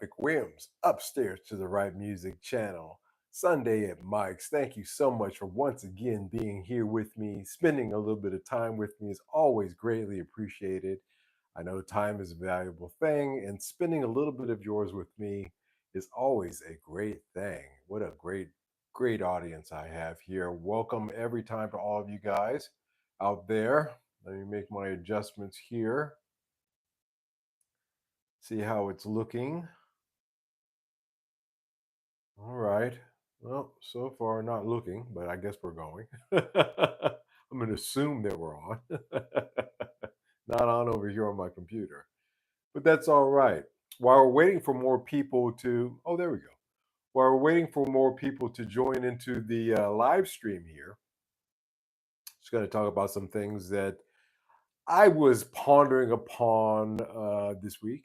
McWilliams upstairs to the right music channel. Sunday at Mike's. Thank you so much for once again being here with me. Spending a little bit of time with me is always greatly appreciated. I know time is a valuable thing, and spending a little bit of yours with me is always a great thing. What a great audience I have here. Welcome every time to all of you guys out there. Let me make my adjustments here. See how it's looking. All right. Well, so far not looking, but I guess we're going. I'm going to assume that we're on. Not on over here on my computer. But that's all right. While we're waiting for more people to, oh, there we go. While we're waiting for more people to join into the live stream here, just going to talk about some things that I was pondering upon this week.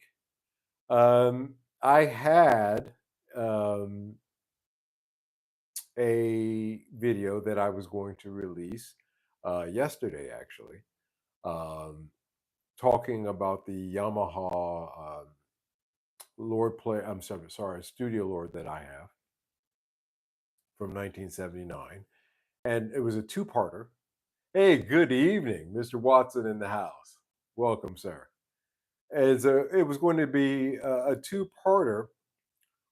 I had um, a video that I was going to release yesterday, actually, um, talking about the Yamaha Lord play. I'm sorry, Studio Lord that I have from 1979, and it was a two-parter. Hey, good evening, Mr. Watson in the house. Welcome, sir. It was going to be a two-parter.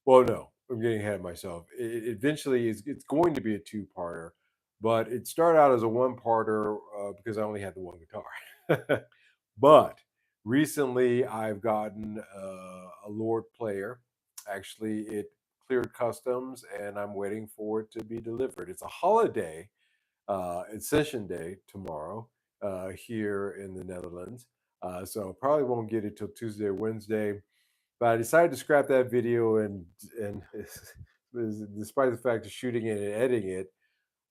Well, no, I'm getting ahead of myself. Eventually, it's going to be a two-parter, but it started out as a one-parter because I only had the one guitar. But recently, I've gotten a Lord player. Actually, it cleared customs, and I'm waiting for it to be delivered. It's a holiday. It's Session Day tomorrow here in the Netherlands, so probably won't get it till Tuesday or Wednesday. But I decided to scrap that video, and despite the fact of shooting it and editing it,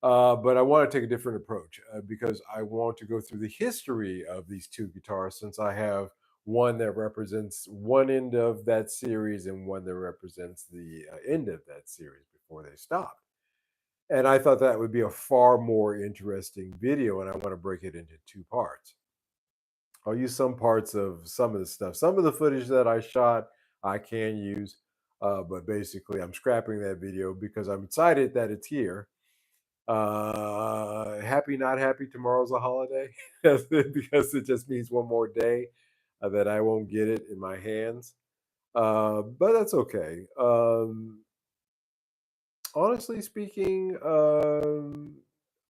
but I want to take a different approach because I want to go through the history of these two guitars since I have one that represents one end of that series and one that represents the end of that series before they stopped. And I thought that would be a far more interesting video, and I want to break it into two parts. I'll use some parts of some of the stuff. Some of the footage that I shot, I can use, but basically, I'm scrapping that video because I'm excited that it's here. Happy, not happy. Tomorrow's a holiday because it just means one more day that I won't get it in my hands. But that's okay. Honestly speaking,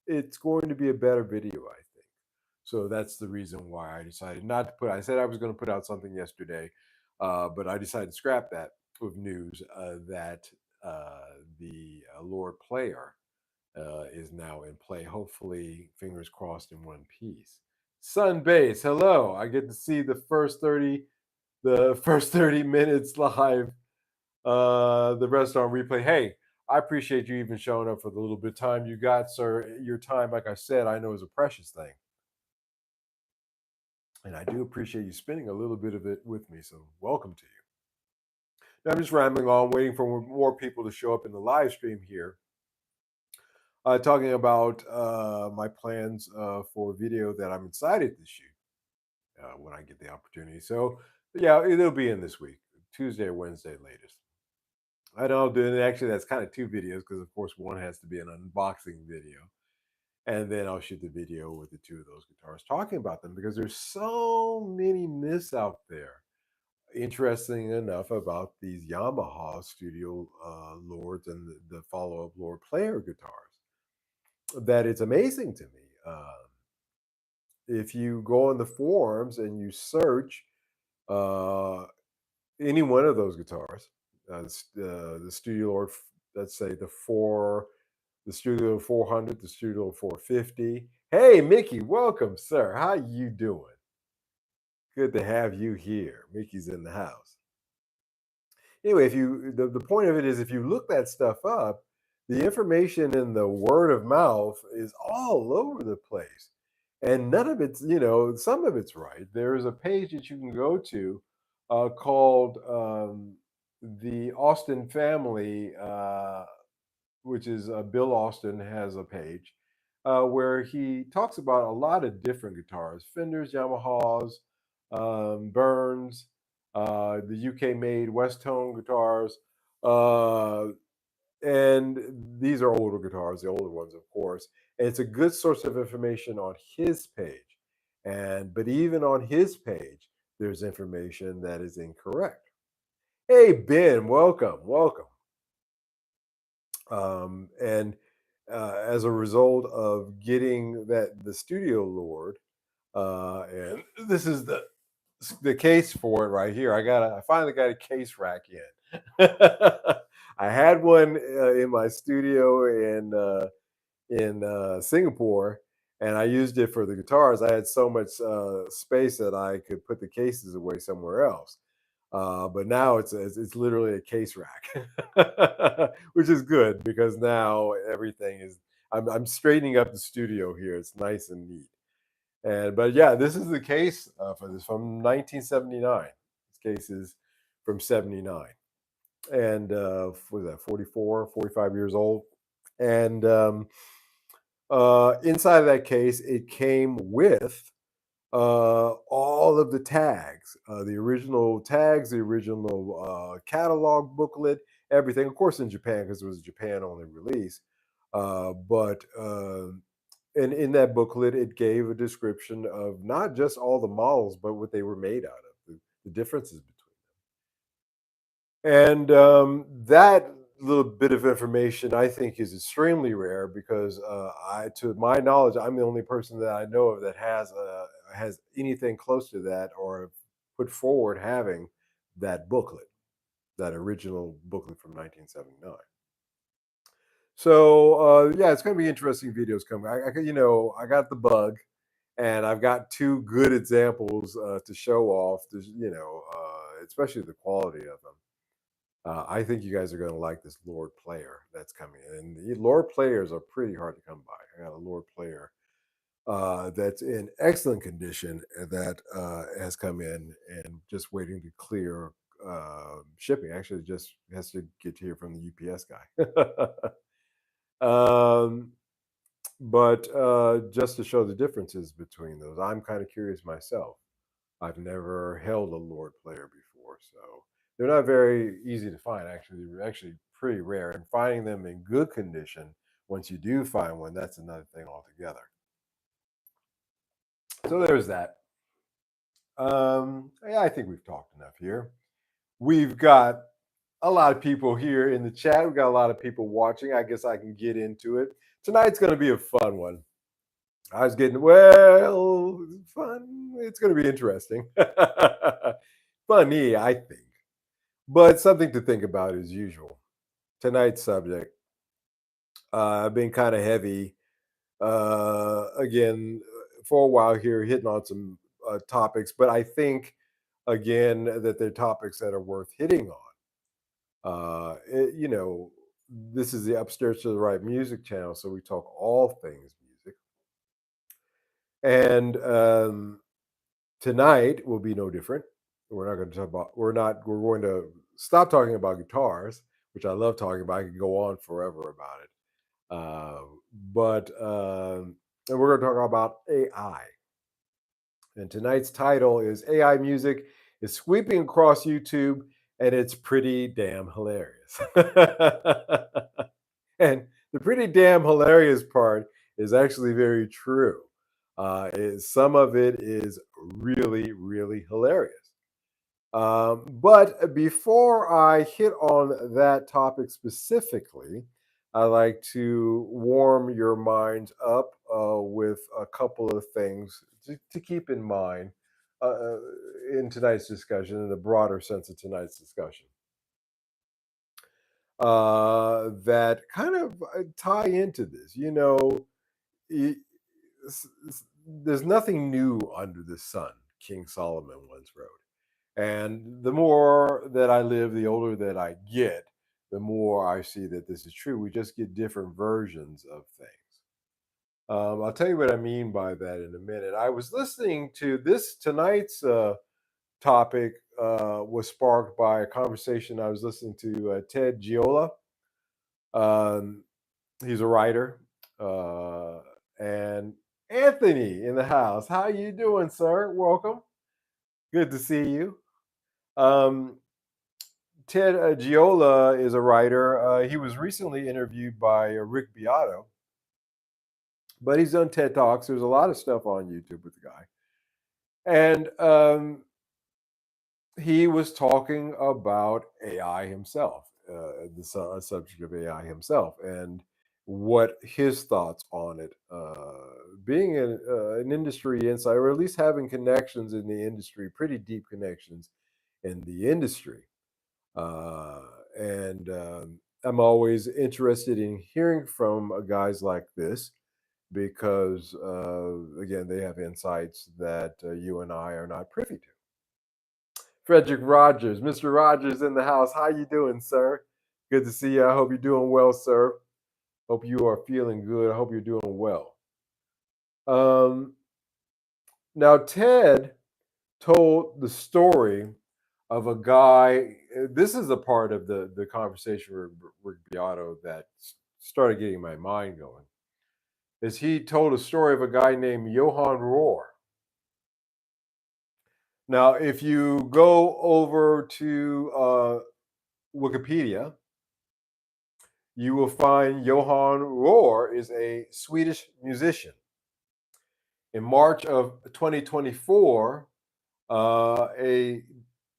it's going to be a better video, I think. So that's the reason why I decided not to put. I said I was going to put out something yesterday, but I decided to scrap that with news that the Lord player is now in play. Hopefully, fingers crossed, in one piece. Sunbase, hello. I get to see the first 30 minutes live. The rest on replay. Hey, I appreciate you even showing up for the little bit of time you got, sir. Your time, like I said, I know is a precious thing. And I do appreciate you spending a little bit of it with me. So, welcome to you. Now, I'm just rambling on, waiting for more people to show up in the live stream here. Talking about my plans for a video that I'm excited to shoot when I get the opportunity. So, yeah, it'll be in this week, Tuesday or Wednesday latest. I know, dude. Actually, that's kind of two videos because, of course, one has to be an unboxing video, and then I'll shoot the video with the two of those guitars talking about them because there's so many myths out there. Interesting enough about these Yamaha Studio Lords and the follow-up Lord Player guitars that it's amazing to me. If you go on the forums and you search uh, any one of those guitars, the Studio Lord, let's say the Studio 400, the Studio 450. Hey, Mickey, welcome, sir. How you doing? Good to have you here. Mickey's in the house. Anyway, if you the point of it is if you look that stuff up, the information in the word of mouth is all over the place. And none of it's, some of it's right. There is a page that you can go to called the Austin Family, which is Bill Austin has a page where he talks about a lot of different guitars, Fenders, Yamahas, Burns. The UK made West Tone guitars. Uh, and these are older guitars, the older ones, of course. And it's a good source of information on his page. But even on his page, there's information that is incorrect. Hey, Ben, welcome, welcome. And as a result of getting the Studio Lord, and this is the case for it right here. I finally got a case rack in. I had one in my studio in Singapore, and I used it for the guitars. I had so much space that I could put the cases away somewhere else. But now it's literally a case rack, which is good because now everything is. I'm straightening up the studio here. It's nice and neat. And but yeah, this is the case for this from 1979. This case is from 79, and what was that, 44, 45 years old. And inside of that case, it came with all of the tags, the original tags, the original catalog booklet, everything. Of course, in Japan because it was a Japan only release. But And in that booklet, it gave a description of not just all the models, but what they were made out of, the differences between. And that little bit of information, I think, is extremely rare because, to my knowledge, I'm the only person that I know of that has anything close to that or put forward having that booklet, that original booklet from 1979. So yeah, it's going to be interesting videos coming. I got the bug, and I've got two good examples to show off. Especially the quality of them. I think you guys are going to like this Lord player that's coming in. And the Lord players are pretty hard to come by. I got a Lord player that's in excellent condition that has come in and just waiting to clear shipping. Actually, it just has to get here from the UPS guy. um, but just to show the differences between those, I'm kind of curious myself. I've never held a Lord player before, so they're not very easy to find. Actually, they're actually pretty rare, and finding them in good condition, once you do find one, that's another thing altogether. So there's that. Yeah, I think we've talked enough here. We've got a lot of people here in the chat. We've got a lot of people watching. I guess I can get into it. Tonight's going to be a fun one. I was getting, well, fun. It's going to be interesting. Funny, I think. But something to think about as usual. Tonight's subject, been kind of heavy. Again, for a while here, hitting on some topics, but I think, again, that they're topics that are worth hitting on. This is the Upstairs to the Right music channel, so we talk all things music. And tonight will be no different. We're not going to talk about. We're going to stop talking about guitars, which I love talking about. I could go on forever about it. But and we're going to talk about AI. And tonight's title is AI music is sweeping across YouTube, and it's pretty damn hilarious. And the pretty damn hilarious part is actually very true. Some of it is really, really hilarious. But before I hit on that topic specifically, I like to warm your minds up with a couple of things to keep in mind uh, in tonight's discussion, in the broader sense of tonight's discussion, that kind of tie into this. Y- there's nothing new under the sun, King Solomon once wrote. And the more that I live, the older that I get, the more I see that this is true. We just get different versions of things. I'll tell you what I mean by that in a minute. I was listening to this tonight's topic was sparked by a conversation I was listening to Ted Giola. Um, he's a writer, and Anthony in the house. How you doing, sir? Welcome. Good to see you. Um, Ted Giola is a writer. He was recently interviewed by Rick Beato, but he's done TED Talks. There's a lot of stuff on YouTube with the guy. And he was talking about AI himself, the subject of AI himself, and what his thoughts on it. Being an industry insider, or at least having connections in the industry, pretty deep connections in the industry. Uh, and I'm always interested in hearing from guys like this because, again, they have insights that you and I are not privy to. Frederick Rogers, Mr. Rogers in the house. How you doing, sir? Good to see you. I hope you're doing well, sir. Hope you are feeling good. I hope you're doing well. Um, Now, Ted told the story of a guy. This is a part of the conversation with Rick Beato that started getting my mind going. Is he told a story of a guy named Johann Rohr. Now, if you go over to Wikipedia, you will find Johann Rohr is a Swedish musician. In March of 2024, a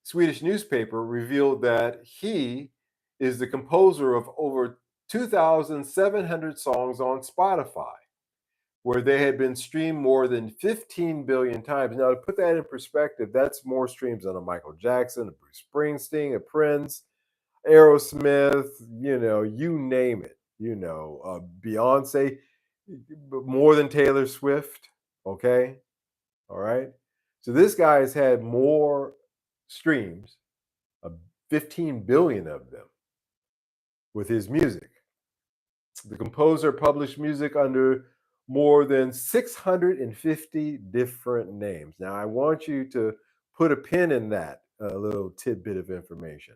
Swedish newspaper revealed that he is the composer of over 2,700 songs on Spotify, where they had been streamed more than 15 billion times. Now, to put that in perspective, that's more streams than a Michael Jackson, a Bruce Springsteen, a Prince, Aerosmith, you name it, Beyonce, more than Taylor Swift. Okay. All right. So this guy has had more streams, uh, 15 billion of them, with his music. The composer published music under more than 650 different names. Now, I want you to put a pin in that little tidbit of information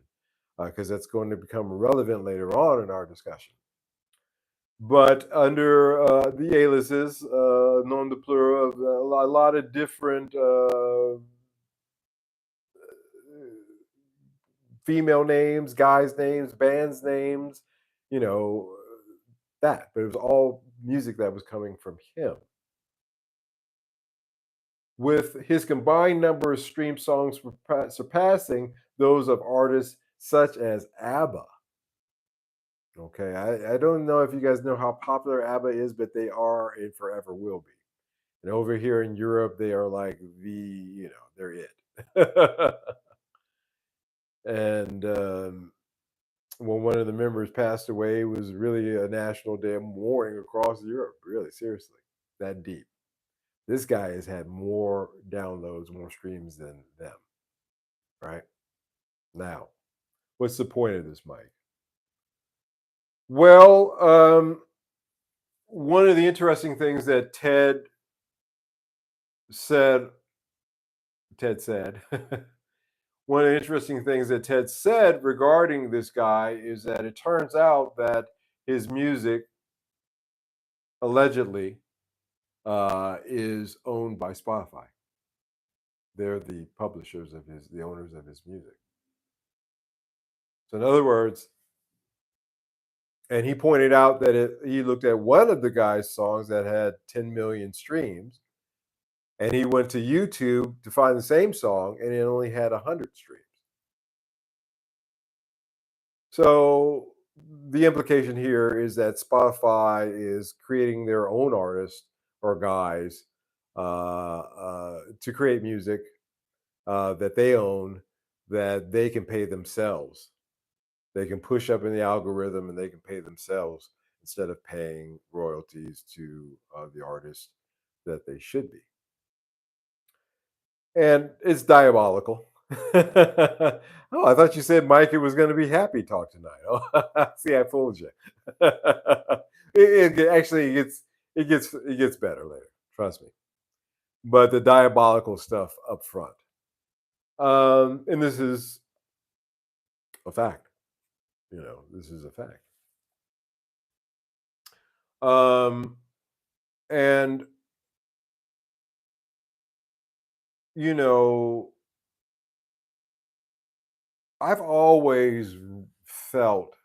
because that's going to become relevant later on in our discussion. But under the aliases, nom de plural, of a lot of different female names, guys' names, bands' names, you know, that. But it was all music that was coming from him. With his combined number of streamed songs surpassing those of artists such as ABBA. Okay, I don't know if you guys know how popular ABBA is, but they are and forever will be. And over here in Europe, they are like they're it. And when one of the members passed away, it was really a national day of mourning across Europe. Really, seriously, that deep. This guy has had more downloads, more streams than them. Right now, what's the point of this, Mike? Well, one of the interesting things that said, Ted said, one of the interesting things that Ted said regarding this guy is that it turns out that his music allegedly is owned by Spotify. They're the publishers of the owners of his music. So, in other words, and he pointed out that he looked at one of the guy's songs that had 10 million streams, and he went to YouTube to find the same song, and it only had 100 streams. So the implication here is that Spotify is creating their own artists or guys to create music that they own that they can pay themselves. They can push up in the algorithm and they can pay themselves instead of paying royalties to the artist that they should be. And it's diabolical. Oh, I thought you said Mike it was going to be happy talk tonight. Oh, see, I fooled you. Actually it gets better later. Trust me. But the diabolical stuff up front, and this is a fact. This is a fact. Um, and you know, I've always felt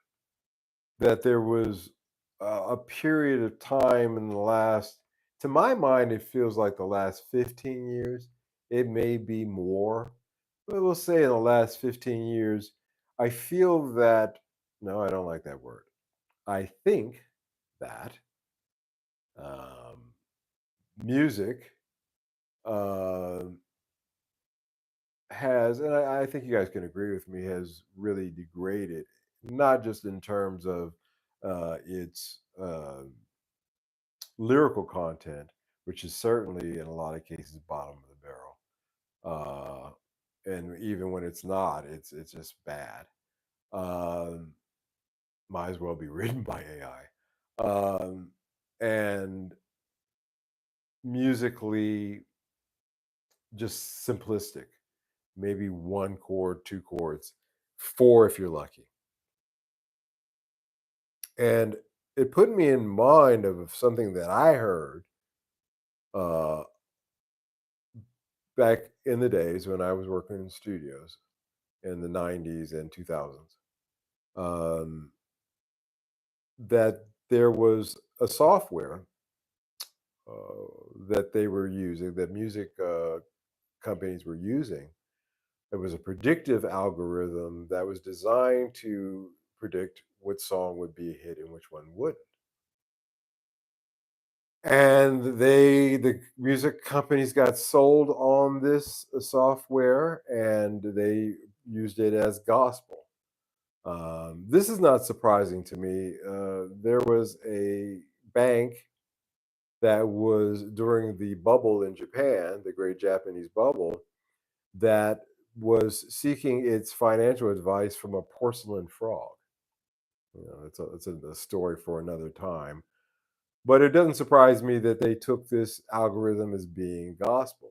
that there was a period of time in the last, to my mind, it feels like the last 15 years. It may be more, but we'll say in the last 15 years, I feel that, no, I don't like that word. I think that um, music uh, has, and I think you guys can agree with me, has really degraded, not just in terms of its lyrical content, which is certainly in a lot of cases bottom of the barrel. And even when it's not, it's just bad. Um, might as well be written by AI. And musically, just simplistic. Maybe one chord, two chords, four if you're lucky. And it put me in mind of something that I heard uh, back in the days when I was working in studios in the 90s and 2000s, um, that there was a software that they were using, that music companies were using. It was a predictive algorithm that was designed to predict what song would be a hit and which one wouldn't. And the music companies got sold on this software, and they used it as gospel. This is not surprising to me. There was a bank that was during the bubble in Japan, the Great Japanese Bubble, that was seeking its financial advice from a porcelain frog. You know, it's a story for another time. But it doesn't surprise me that they took this algorithm as being gospel.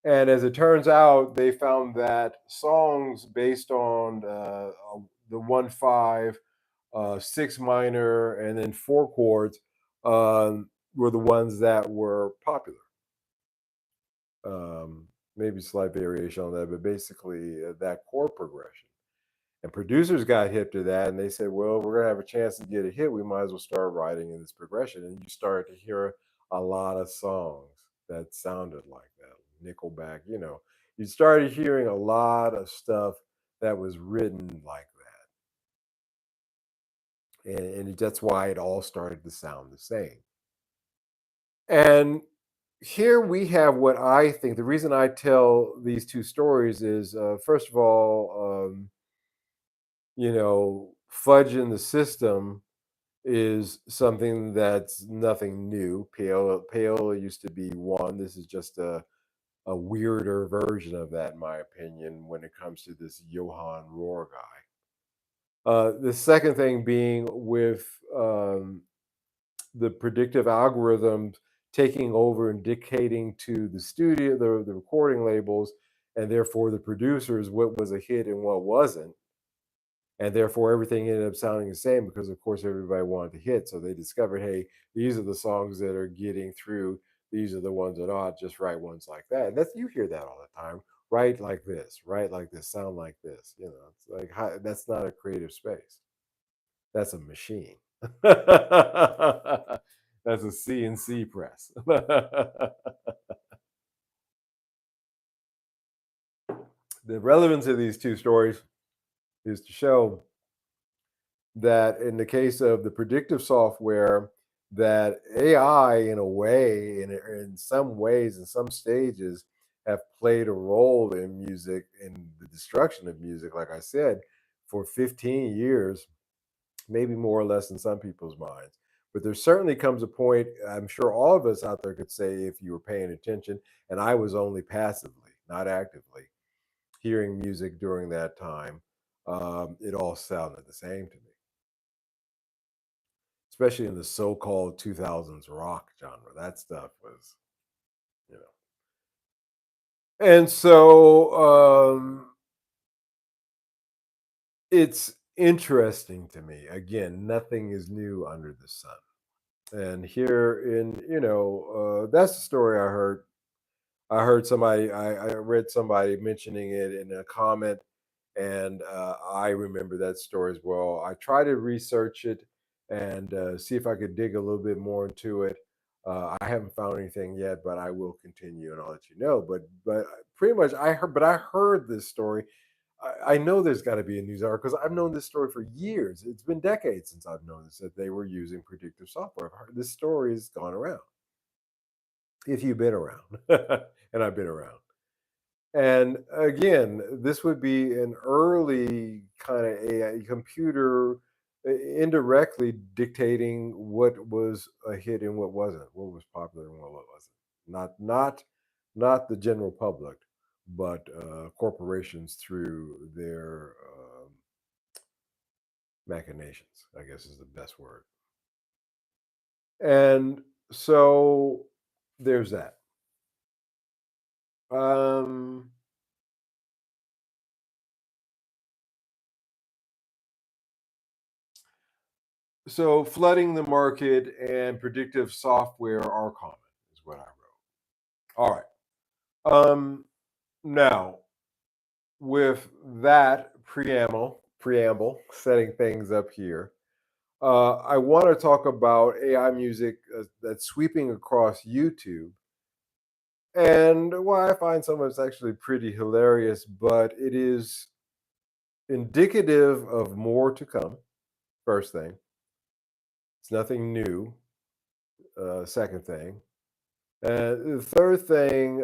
And as it turns out, they found that songs based on the 1/5, six minor, and then four chords were the ones that were popular. Maybe slight variation on that, but basically that chord progression. And producers got hip to that, and they said, "Well, we're gonna have a chance to get a hit. We might as well start writing in this progression." And you started to hear a lot of songs that sounded like that. Nickelback, you started hearing a lot of stuff that was written like that, and that's why it all started to sound the same. And here we have what I think. The reason I tell these two stories is, first of all, fudge in the system is something that's nothing new. Paola used to be one. This is just a weirder version of that, in my opinion, when it comes to this Johann Rohr guy. The second thing being with the predictive algorithms taking over and dictating to the studio, the recording labels, and therefore the producers what was a hit and what wasn't, and therefore everything ended up sounding the same because of course everybody wanted to hit, so they discovered, hey, these are the songs that are getting through, these are the ones that aren't, just write ones like that. And that's, you hear that all the time. Write like this, sound like this. It's like, that's not a creative space, that's a machine. That's a CNC press. The relevance of these two stories is to show that in the case of the predictive software, that AI, in a way, in some ways, in some stages, have played a role in music, in the destruction of music, like I said, for 15 years, maybe more or less in some people's minds. But there certainly comes a point, I'm sure all of us out there could say, if you were paying attention, and I was only passively, not actively, hearing music during that time, it all sounded the same to me, especially in the so-called 2000s rock genre. That stuff was, you know. And so it's interesting to me. Again, nothing is new under the sun. And here in, that's the story I heard. I heard somebody, I read somebody mentioning it in a comment, And I remember that story as well. I try to research it and see if I could dig a little bit more into it. I haven't found anything yet, but I will continue and I'll let you know. But pretty much I heard this story. I know there's got to be a news article because I've known this story for years. It's been decades since I've known this, that they were using predictive software. This story has gone around. If you've been around, and I've been around. And again, this would be an early kind of AI computer indirectly dictating what was a hit and what wasn't, what was popular and what wasn't. Not the general public, but corporations through their machinations, I guess is the best word. And so there's that. Um, So flooding the market and predictive software are common, is what I wrote. All right. Now with that preamble, setting things up here, I want to talk about AI music that's sweeping across YouTube, and why I find some of it's actually pretty hilarious, but it is indicative of more to come. First thing, it's nothing new. Second thing, and the third thing,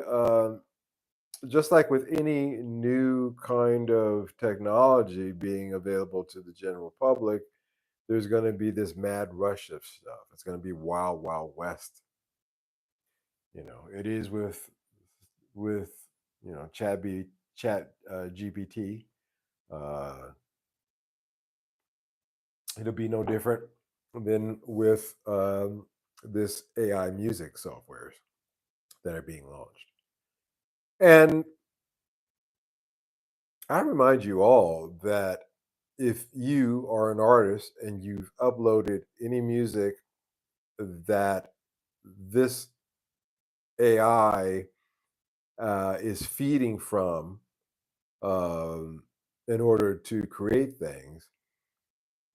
just like with any new kind of technology being available to the general public, there's going to be this mad rush of stuff. It's going to be wild, wild west. It is with chat GPT. Uh, it'll be no different than with this AI music softwares that are being launched. And I remind you all that if you are an artist and you've uploaded any music that this AI is feeding from in order to create things,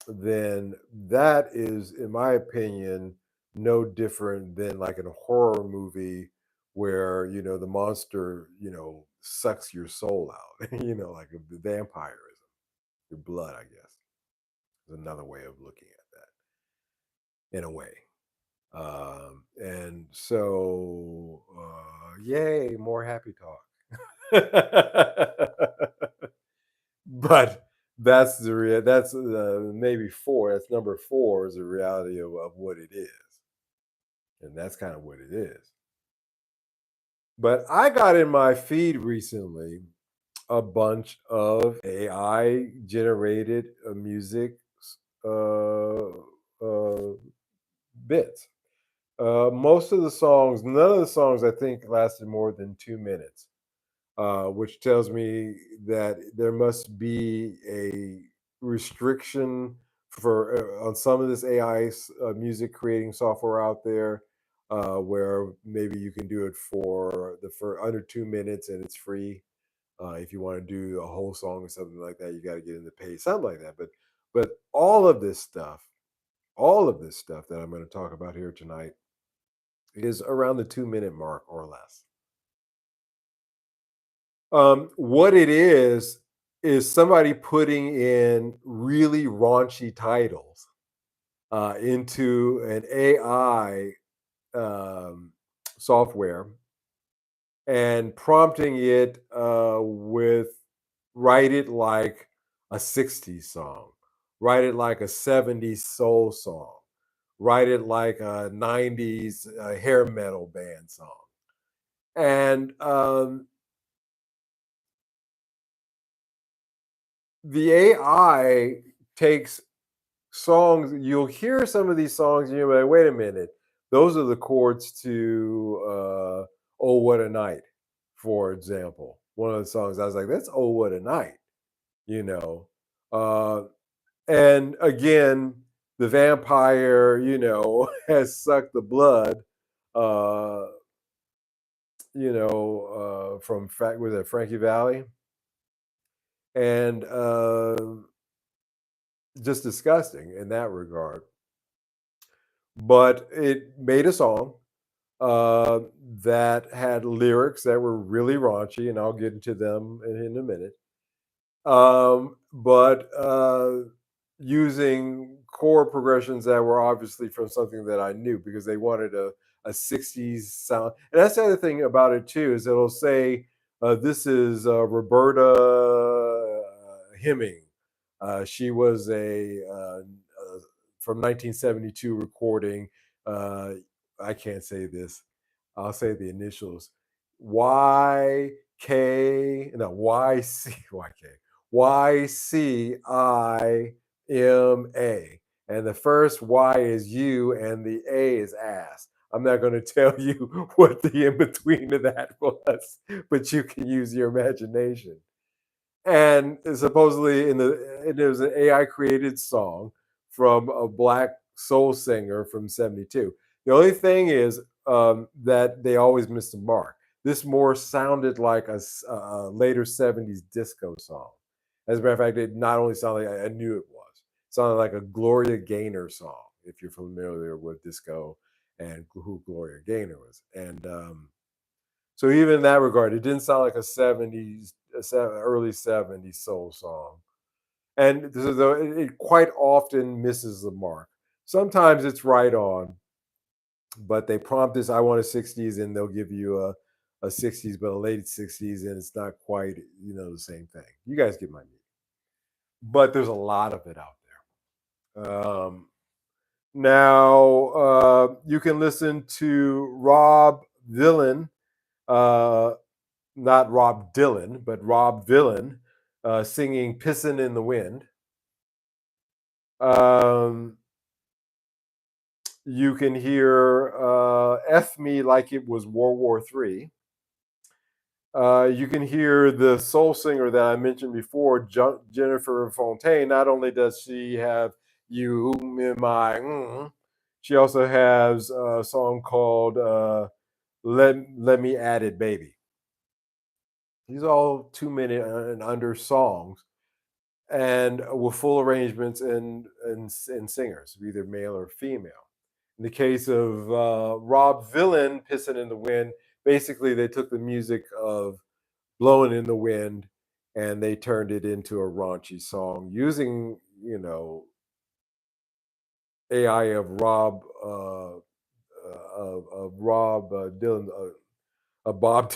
then that is, in my opinion, no different than like in a horror movie where the monster sucks your soul out, like a vampirism, your blood, I guess, is another way of looking at that in a way. And so, yay, more happy talk. But that's maybe four. That's number four is the reality of what it is, and that's kind of what it is. But I got in my feed recently a bunch of AI generated music uh, uh, bits. Most of the songs, none of the songs I think lasted more than 2 minutes, which tells me that there must be a restriction for on some of this AI music creating software out there, where maybe you can do it for under 2 minutes and it's free. If you want to do a whole song or something like that, you got to get into pay, something like that. But all of this stuff that I'm going to talk about here tonight is around the 2 minute mark or less. What it is somebody putting in really raunchy titles into an AI software and prompting it with write it like a 60s song, write it like a 70s soul song, write it like a 90s hair metal band song. And the AI takes songs. You'll hear some of these songs, and you're like, "Wait a minute, those are the chords to "Oh What a Night," for example. One of the songs I was like, "That's Oh What a Night," you know. Uh, and again, the vampire, has sucked the blood. Uh, from was it Frankie Valley? and just disgusting in that regard. But it made a song uh, that had lyrics that were really raunchy, and I'll get into them in a minute. But using chord progressions that were obviously from something that I knew because they wanted a 60s sound. And that's the other thing about it too is it'll say this is Roberta Hemming. She was a from 1972 recording. Uh, I can't say this. I'll say the initials. YCIMA. And the first Y is you and the A is ass. I'm not going to tell you what the in between of that was, but you can use your imagination. And supposedly it was an AI created song from a black soul singer from 72. The only thing is that they always missed the mark. This more sounded like a later 70s disco song. As a matter of fact, it not only sounded like I knew it was, it sounded like a Gloria Gaynor song, if you're familiar with disco and who Gloria Gaynor was. And so even in that regard, it didn't sound like a 70s, early 70s soul song. And it quite often misses the mark. Sometimes it's right on, but they prompt this, I want a 60s, and they'll give you a 60s, but a late 60s, and it's not quite, the same thing. You guys get my meaning. But there's a lot of it out there. Now, you can listen to Rob Villain, uh, not Rob Dylan, but Rob Villain singing "Pissin' in the Wind." Um, you can hear "F Me Like It Was World War III." You can hear the soul singer that I mentioned before, Jennifer Fontaine. Not only does she have "You in My," she also has a song called "Let Me Add It, Baby." These are all 2 minute and under songs and with full arrangements and singers, either male or female. In the case of Rob Villain, "Pissing in the Wind," basically they took the music of "Blowing in the Wind" and they turned it into a raunchy song using, AI of Rob Dylan, of Bob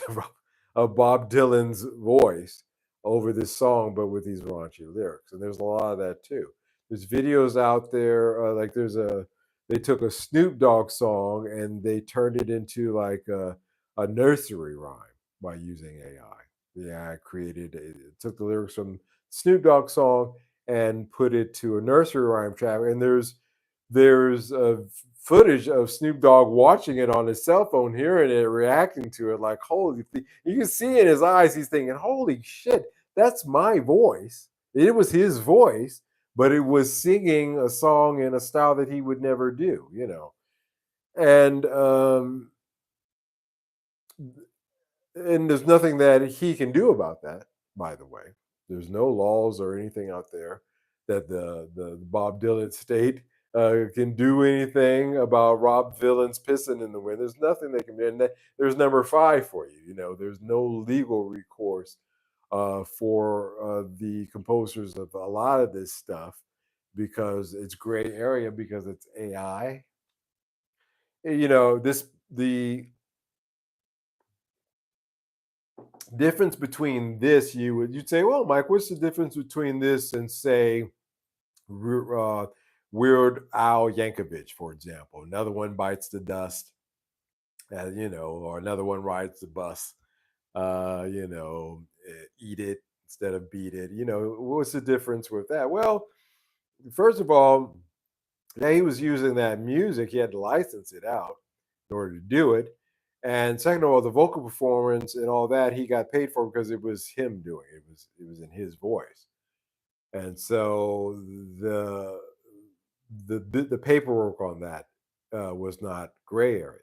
of Bob Dylan's voice over this song, but with these raunchy lyrics. And there's a lot of that too. There's videos out there, like they took a Snoop Dogg song and they turned it into like a nursery rhyme by using AI. The AI it took the lyrics from Snoop Dogg song and put it to a nursery rhyme track. And there's footage of Snoop Dogg watching it on his cell phone, hearing it, reacting to it, like holy. You can see in his eyes, he's thinking, "Holy shit, that's my voice." It was his voice, but it was singing a song in a style that he would never do. And and there's nothing that he can do about that. By the way, there's no laws or anything out there that the Bob Dylan state can do anything about Rob Villain's "Pissing in the Wind." There's nothing they can do. And there's number five for you. There's no legal recourse for the composers of a lot of this stuff because it's gray area because it's AI. This the difference between this, you'd say, well, Mike, what's the difference between this and say uh, Weird Al Yankovic, for example? Another one bites the dust, or another one rides the bus. Eat it instead of beat it. What's the difference with that? Well, first of all, yeah, he was using that music. He had to license it out in order to do it. And second of all, the vocal performance and all that he got paid for because it was him doing it. It was in his voice. And so the paperwork on that was not gray area.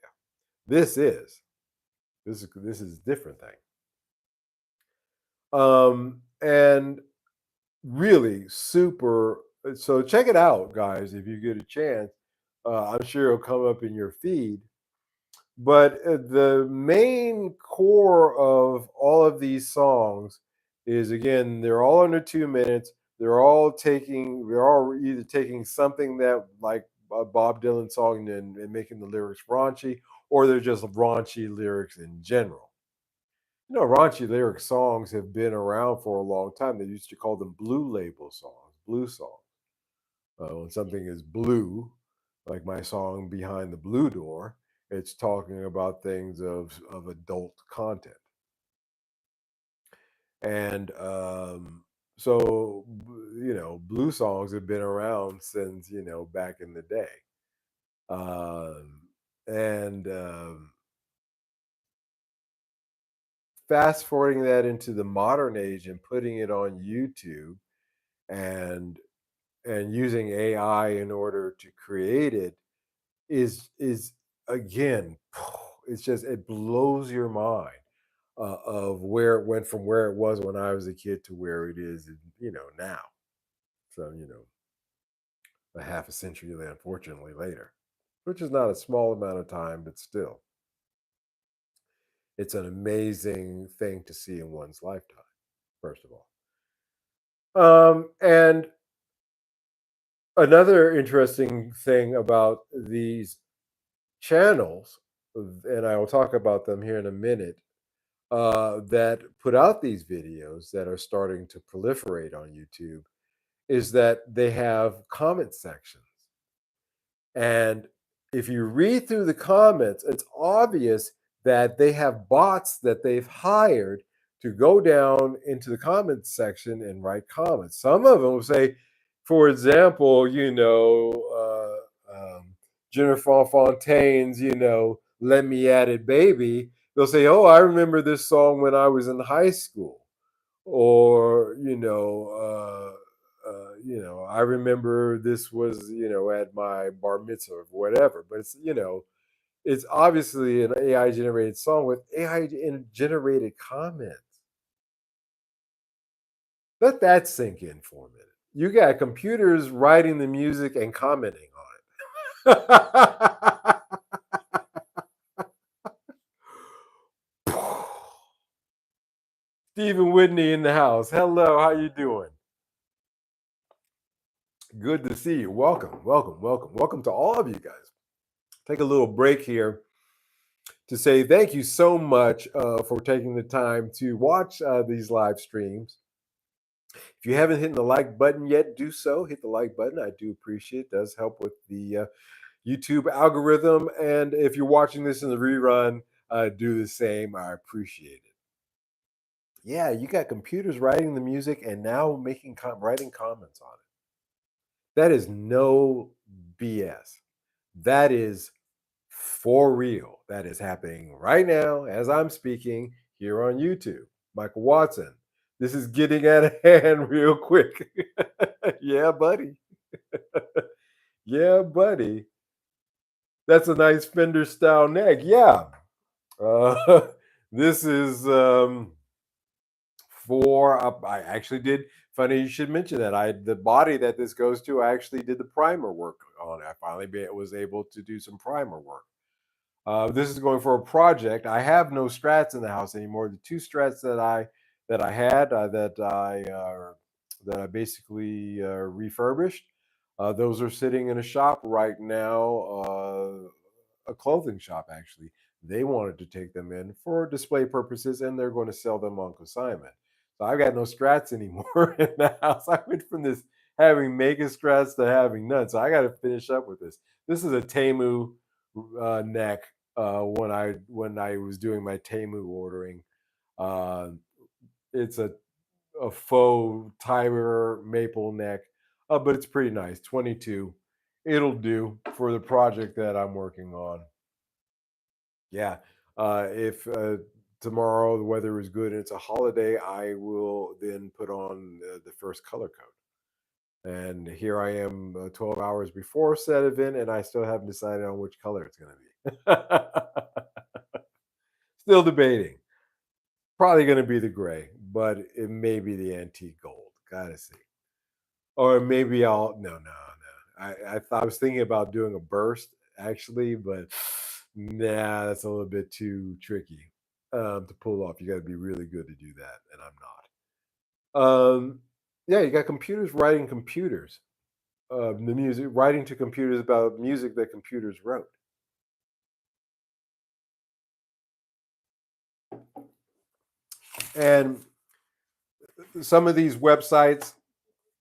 This is this is a different thing. And really super. So check it out, guys, if you get a chance. I'm sure it'll come up in your feed. But the main core of all of these songs is, again, they're all under 2 minutes. They're all either taking something that, like a Bob Dylan song, and making the lyrics raunchy, or they're just raunchy lyrics in general. Raunchy lyric songs have been around for a long time. They used to call them blue label songs, blue songs. When something is blue, like my song Behind the Blue Door, it's talking about things of adult content. And blue songs have been around since, back in the day. And Fast forwarding that into the modern age and putting it on YouTube, and using AI in order to create it is again, it blows your mind, of where it went from where it was when I was a kid to where it is, now. So, a half a century, unfortunately, later, which is not a small amount of time, but still, it's an amazing thing to see in one's lifetime. First of all, and another interesting thing about these channels, and I will talk about them here in a minute, that put out these videos that are starting to proliferate on YouTube, is that they have comment sections. And if you read through the comments, it's obvious that they have bots that they've hired to go down into the comments section and write comments. Some of them will say, for example, Jennifer Fontaine's, Let Me At It Baby. They'll say, oh, I remember this song when I was in high school. Or, I remember this was, at my bar mitzvah or whatever. But it's obviously an AI generated song with AI generated comments. Let that sink in for a minute. You got computers writing the music and commenting on it. Stephen Whitney in the house. Hello, how you doing? Good to see you. Welcome, welcome, welcome, welcome to all of you guys. Take a little break here to say thank you so much for taking the time to watch these live streams. If you haven't hit the like button yet, do so. Hit the like button. I do appreciate it. It does help with the YouTube algorithm. And if you're watching this in the rerun, do the same. I appreciate it. Yeah, you got computers writing the music and now writing comments on it. That is no BS. That is for real. That is happening right now as I'm speaking here on YouTube. Michael Watson, this is getting out of hand real quick. Yeah, buddy. Yeah, buddy. That's a nice Fender style neck. Yeah. Uh, this is I actually did. Funny you should mention that. The body that this goes to, I actually did the primer work on. I finally was able to do some primer work. This is going for a project. I have no Strats in the house anymore. The two Strats that I had that I basically refurbished, those are sitting in a shop right now, a clothing shop actually. They wanted to take them in for display purposes, and they're going to sell them on consignment. So I've got no Strats anymore in the house. I went from this having mega Strats to having none. So I got to finish up with this. This is a Temu neck, when I was doing my Temu ordering. Uh, it's a faux Tiger maple neck, but it's pretty nice. 22. It'll do for the project that I'm working on. Yeah. If tomorrow the weather is good and it's a holiday, I will then put on the first color code. And here I am 12 hours before said event, and I still haven't decided on which color it's going to be. Still debating. Probably going to be the gray, but it may be the antique gold. Gotta see. Or maybe I'll no, no, no. I thought I was thinking about doing a burst actually, but nah, that's a little bit too tricky to pull off. You got to be really good to do that, and I'm not. Yeah, you got computers writing computers. The music writing to computers about music that computers wrote. And some of these websites,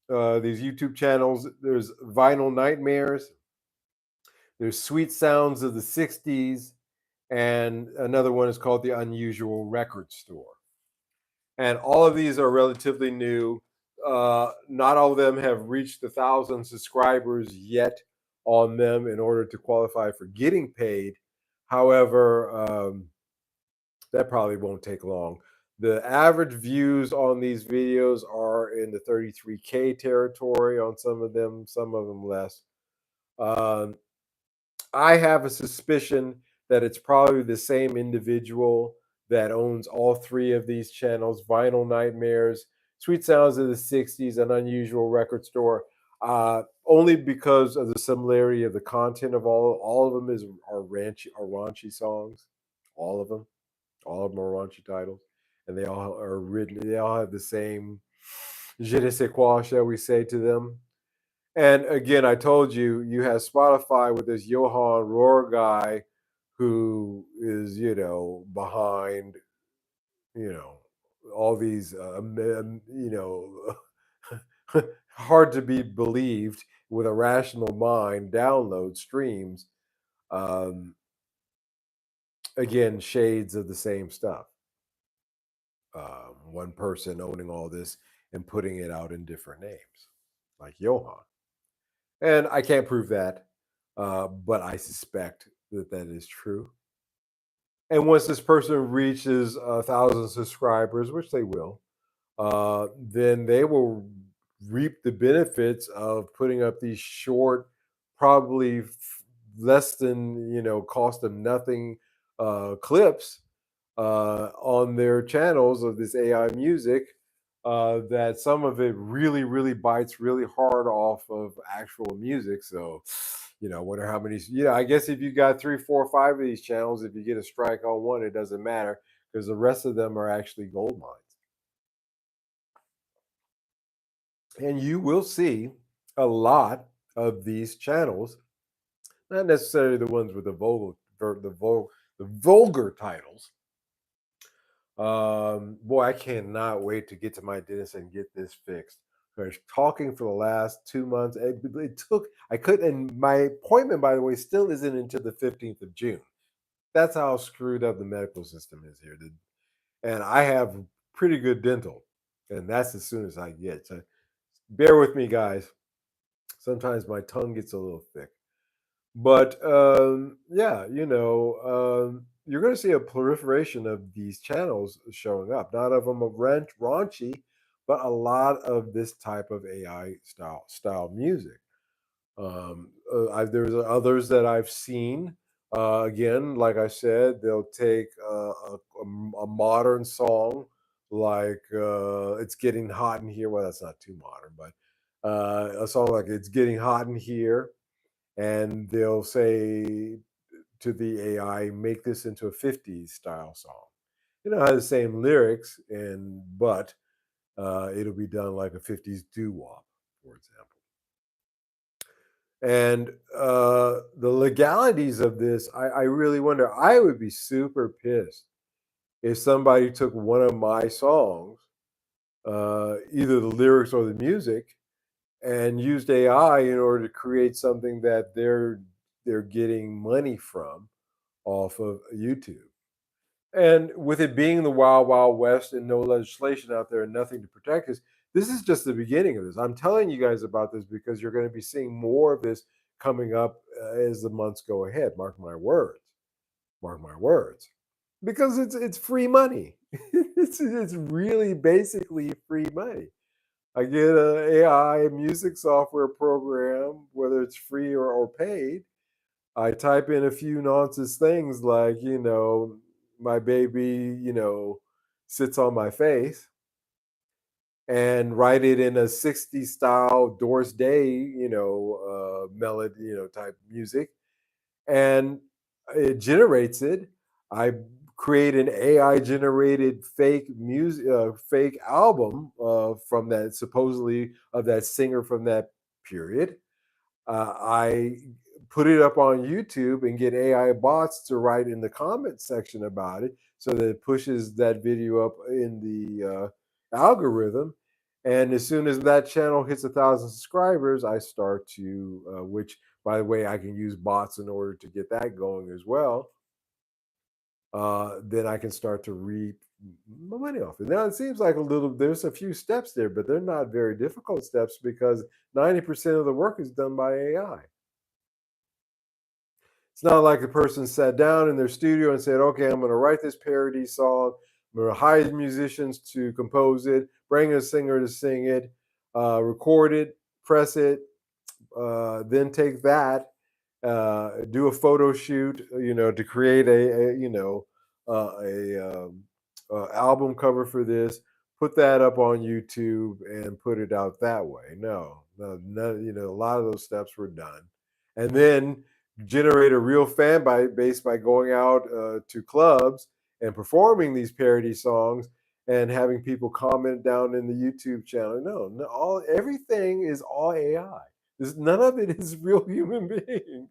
these YouTube channels, there's Vinyl Nightmares, there's Sweet Sounds of the 60s, and another one is called the Unusual Record Store. And all of these are relatively new. Not all of them have reached 1,000 subscribers yet on them in order to qualify for getting paid. However, that probably won't take long. The average views on these videos are in the 33K territory on some of them less. Um, I have a suspicion that it's probably the same individual that owns all three of these channels: Vinyl Nightmares, Sweet Sounds of the 60s, and Unusual Record Store. Only because of the similarity of the content of all of them are raunchy songs. All of them. All of them are raunchy titles. And they all are written, they all have the same je ne sais quoi, shall we say, to them. And again, I told you, you have Spotify with this Johann Rohr guy who is, behind, you know, all these, hard to be believed with a rational mind download streams. Um, again, shades of the same stuff. One person owning all this and putting it out in different names, like Johann. And I can't prove that, but I suspect that that is true. And once this person reaches 1,000 subscribers, which they will, then they will reap the benefits of putting up these short, probably less than cost of nothing clips on their channels of this AI music. That some of it really, really bites really hard off of actual music. So, I wonder how many. I guess if you got three, four, five of these channels, if you get a strike on one, it doesn't matter because the rest of them are actually gold mines. And you will see a lot of these channels, not necessarily the ones with the vulgar titles. Boy, I cannot wait to get to my dentist and get this fixed. Because talking for the last 2 months, it took. I couldn't. And my appointment, by the way, still isn't until the 15th of June. That's how screwed up the medical system is here. And I have pretty good dental, and that's as soon as I get. So bear with me, guys. Sometimes my tongue gets a little thick. But yeah, you're going to see a proliferation of these channels showing up. Not of them of raunchy, but a lot of this type of AI style music. There's others that I've seen. Again, like I said, they'll take a modern song like "It's Getting Hot in Here." Well, that's not too modern, but a song like "It's Getting Hot in Here," and they'll say to the AI, make this into a 50s style song. It has the same lyrics, but it'll be done like a 50s doo wop, for example. And the legalities of this, I really wonder. I would be super pissed if somebody took one of my songs, either the lyrics or the music, and used AI in order to create something that they're getting money from off of YouTube. And with it being the wild, wild west and no legislation out there and nothing to protect us, this is just the beginning of this. I'm telling you guys about this because you're going to be seeing more of this coming up as the months go ahead. Mark my words. Mark my words. Because it's free money. It's really basically free money. I get an AI music software program, whether it's free or paid. I type in a few nonsense things like, my baby, sits on my face. and write it in a 60s style Doris Day, melody, type music, and it generates it. I create an AI generated fake music, fake album from that supposedly of that singer from that period. I put it up on YouTube and get AI bots to write in the comment section about it so that it pushes that video up in the algorithm. And as soon as that channel hits 1,000 subscribers, I start to, which by the way, I can use bots in order to get that going as well. Then I can start to reap money off it. Now it seems like there's a few steps there, but they're not very difficult steps because 90% of the work is done by AI. It's not like the person sat down in their studio and said, okay, I'm going to write this parody song. I'm going to hire musicians to compose it, bring a singer to sing it, record it, press it, then take that, do a photo shoot, to create a album cover for this, put that up on YouTube and put it out that way. No, no, no, a lot of those steps were done. And then generate a real base by going out to clubs and performing these parody songs and having people comment down in the YouTube channel. No, no, everything is all AI. None of it is real human beings.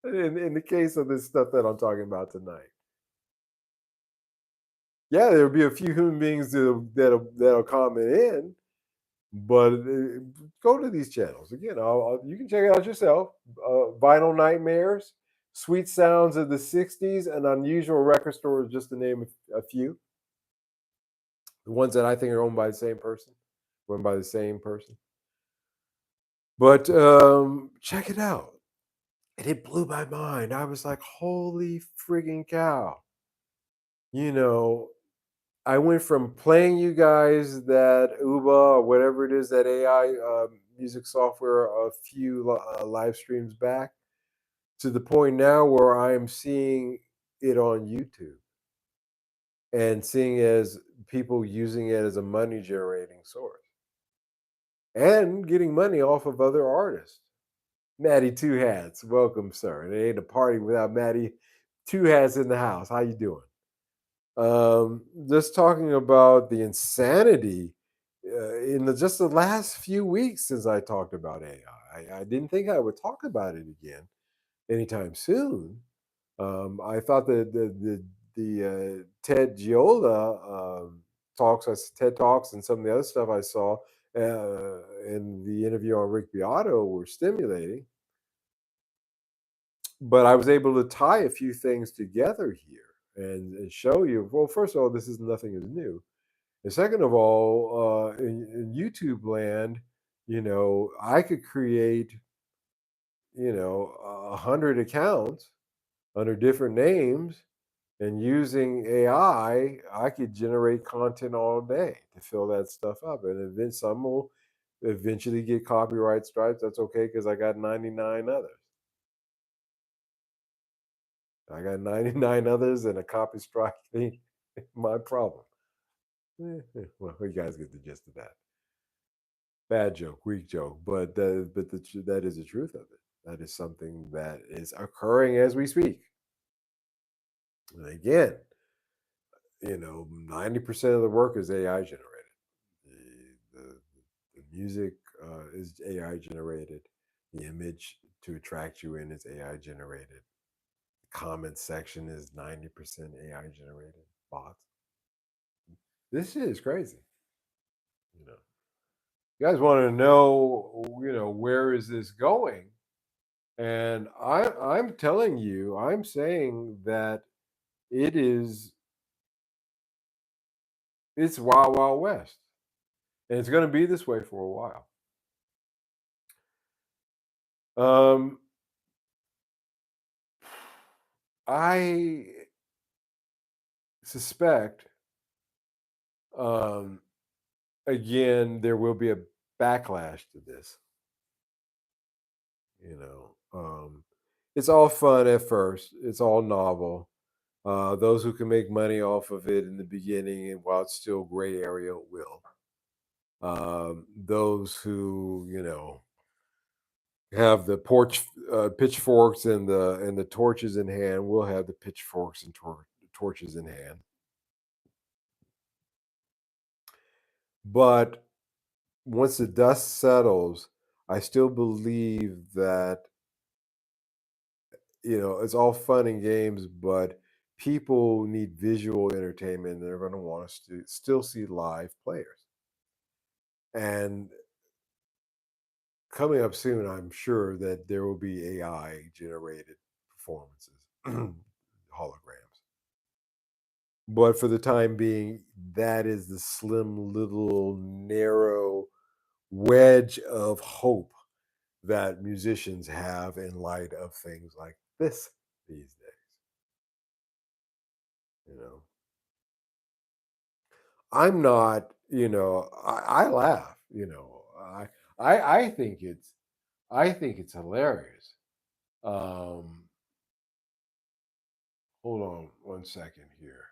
In the case of this stuff that I'm talking about tonight, yeah, there'll be a few human beings that'll comment in, but go to these channels again. You can check it out yourself. Vinyl Nightmares, Sweet Sounds of the '60s, and Unusual Record Stores, just to name a few. The ones that I think are owned by the same person, run by the same person. But check it out. And it blew my mind. I was like, holy friggin' cow. I went from playing you guys that Uba or whatever it is, that AI music software, a few live streams back, to the point now where I am seeing it on YouTube and seeing as people using it as a money generating source and getting money off of other artists. Maddie Two Hats, welcome, sir. It ain't a party without Maddie Two Hats in the house. How you doing? Just talking about the insanity in just the last few weeks since I talked about AI. I didn't think I would talk about it again anytime soon. I thought that the Ted Giola TED Talks, and some of the other stuff I saw in the interview on Rick Beato were stimulating, but I was able to tie a few things together here and show you. Well, first of all, this is nothing is new, and second of all, in YouTube land, I could create 100 accounts under different names, and using AI, I could generate content all day to fill that stuff up, and then some will eventually get copyright strikes. That's okay because I got 99 others. I got 99 others, and a copy strike ain't my problem. Well, you guys get the gist of that. Bad joke, weak joke, but that is the truth of it. That is something that is occurring as we speak. And again, 90% of the work is AI generated. The music is AI generated. The image to attract you in is AI generated. The comment section is 90% AI generated bots. This shit is crazy. You guys want to know, where is this going? And I'm telling you, I'm saying that it's wild, wild west, and it's going to be this way for a while. I suspect, again, there will be a backlash to this. It's all fun at first. It's all novel. Those who can make money off of it in the beginning, and while it's still gray area, will. Those who have the porch pitchforks and the torches in hand will have the pitchforks and torches in hand. But once the dust settles, I still believe that it's all fun and games, but people need visual entertainment. And they're going to want us to still see live players. And coming up soon, I'm sure that there will be AI generated performances, holograms. But for the time being, that is the slim little narrow wedge of hope that musicians have in light of things like this these days. You know, I'm not. I laugh. I I think it's hilarious. Um, Hold on one second here.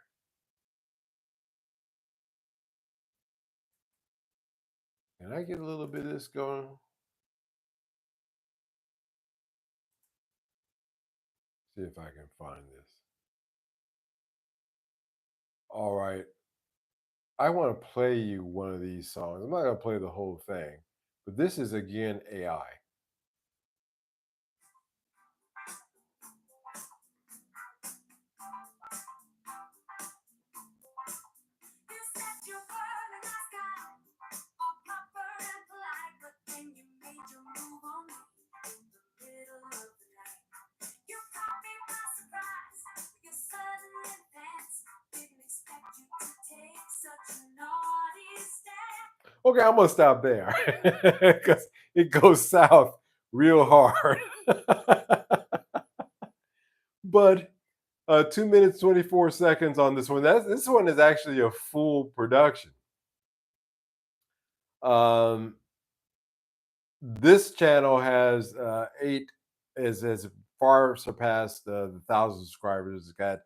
Can I get a little bit of this going? See if I can find this. All right. I want to play you one of these songs. I'm not going to play the whole thing, but this is again AI. Okay, I'm gonna stop there because it goes south real hard. But 2 minutes 24 seconds on this one. This one is actually a full production. Um, this channel has eight has far surpassed the 1,000 subscribers. It's got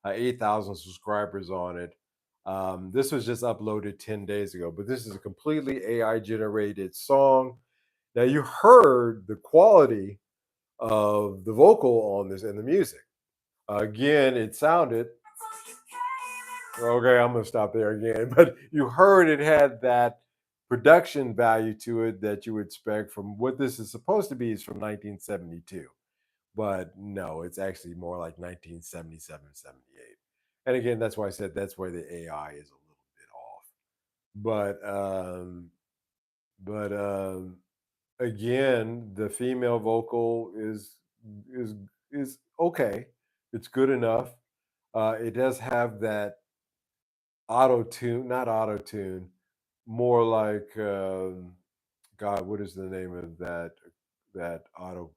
8,000 subscribers on it. This was just uploaded 10 days ago, but this is a completely AI generated song. Now you heard the quality of the vocal on this and the music. Again, it sounded okay. I'm gonna stop there again, but you heard it had that production value to it that you would expect from what this is supposed to be is from 1972, but no, it's actually more like 1977, 78. And again, that's why I said that's where the AI is a little bit off. But again, the female vocal is is okay. It's good enough. It does have that auto tune, not auto tune, more like God. What is the name of that auto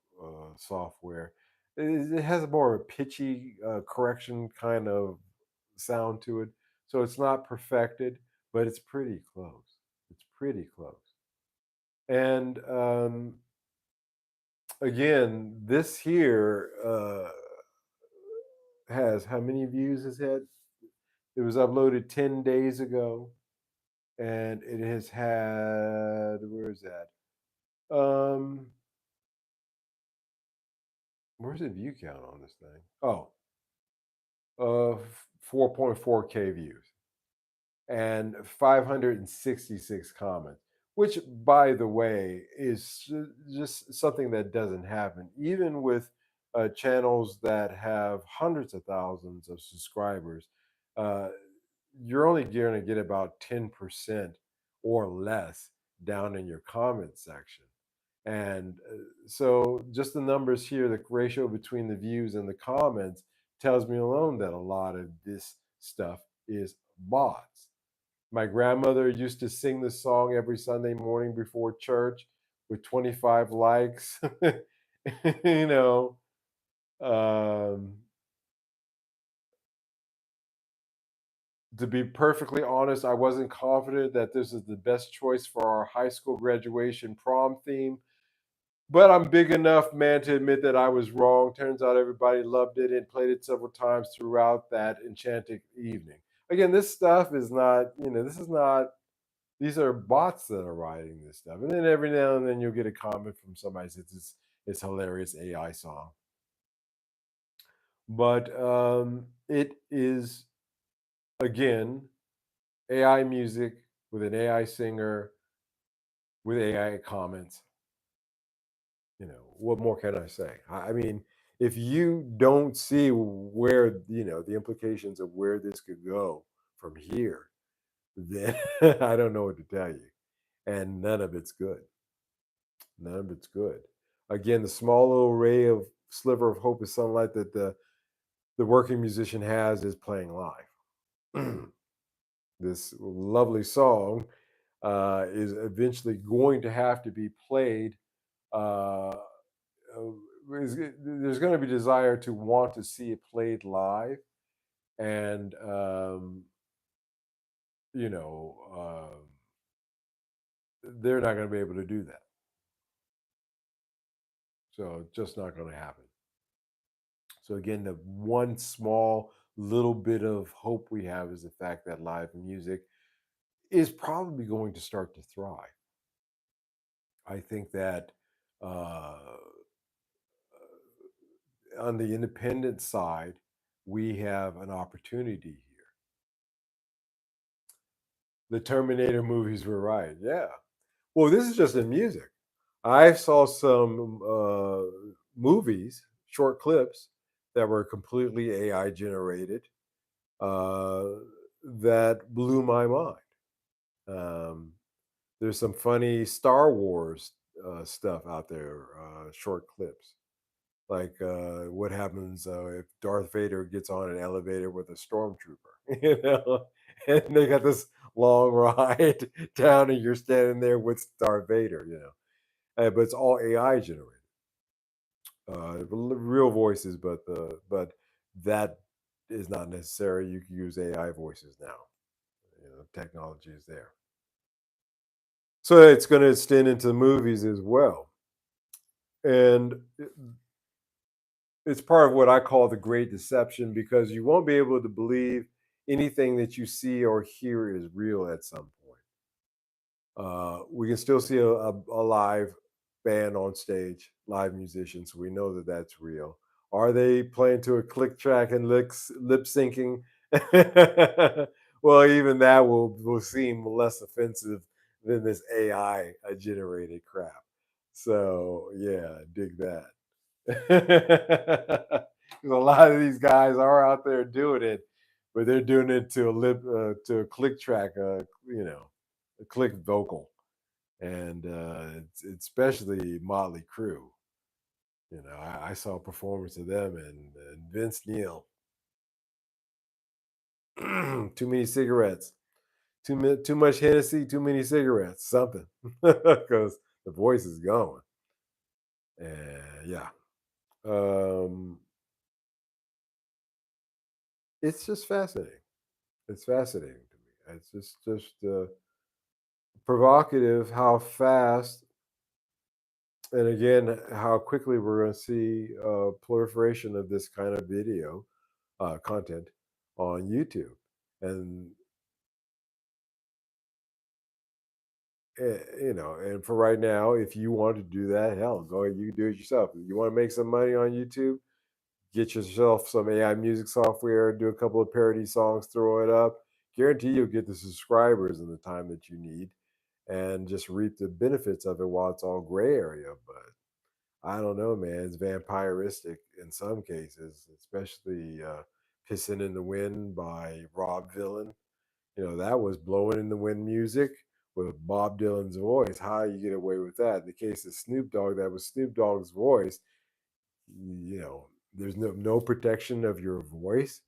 software? It has more of a pitchy correction kind of sound to it, so it's not perfected, but it's pretty close. It's pretty close. And again, this here has how many views has had? It was uploaded 10 days ago, and it has had where is that? Um, where's the view count on this thing? Oh, 4.4K views and 566 comments, which, by the way, is just something that doesn't happen, even with channels that have hundreds of thousands of subscribers. Uh, you're only going to get about 10% or less down in your comment section. And so, just the numbers here, the ratio between the views and the comments tells me alone that a lot of this stuff is bots. My grandmother used to sing this song every Sunday morning before church with 25 likes. you know, um, to be perfectly honest, I wasn't confident that this is the best choice for our high school graduation prom theme. But I'm big enough, man, to admit that I was wrong. Turns out everybody loved it and played it several times throughout that enchanted evening. Again, this stuff is not, this is not These are bots that are writing this stuff. And then every now and then you'll get a comment from somebody that says it's hilarious AI song. But it is, again, AI music with an AI singer with AI comments. What more can I say? I mean, if you don't see where, the implications of where this could go from here, then I don't know what to tell you. And none of it's good. None of it's good. Again, the small little ray of sliver of hope is sunlight that the working musician has is playing live. This lovely song is eventually going to have to be played. Uh, there's going to be desire to want to see it played live, and you know, they're not going to be able to do that. So it's just not going to happen. So again, the one small little bit of hope we have is the fact that live music is probably going to start to thrive. I think that uh, on the independent side, we have an opportunity here. The Terminator movies were right. Yeah. Well, this is just in music. I saw some movies, short clips that were completely AI generated uh, that blew my mind. Um, there's some funny Star Wars stuff out there, short clips. Like what happens if Darth Vader gets on an elevator with a stormtrooper, and they got this long ride down, and you're standing there with Darth Vader. But it's all AI generated, real voices, but that is not necessary. You can use AI voices now. Technology is there, so it's going to extend into the movies as well, and it's part of what I call the great deception because you won't be able to believe anything that you see or hear is real at some point. We can still see a live band on stage, live musicians. So we know that that's real. Are they playing to a click track and lip syncing? Well, even that will seem less offensive than this AI generated crap. So yeah, dig that. 'Cause a lot of these guys are out there doing it, but they're doing it to a click track, a click vocal, and it's especially Motley Crue. I saw a performance of them and Vince Neil. Too many cigarettes, too much Hennessy, too many cigarettes, something, because the voice is gone. And yeah, um, it's just fascinating. It's fascinating to me. It's just provocative how fast and again how quickly we're going to see proliferation of this kind of video content on YouTube. And and for right now, if you want to do that, hell, go ahead. You can do it yourself. If you want to make some money on YouTube, get yourself some AI music software, do a couple of parody songs, throw it up. Guarantee you'll get the subscribers in the time that you need and just reap the benefits of it while it's all gray area. But I don't know, man. It's vampiristic in some cases, especially Pissing in the Wind by Rob Villain. That was blowing in the wind music with Bob Dylan's voice. How you get away with that? In the case of Snoop Dogg, that was Snoop Dogg's voice. There's no protection of your voice.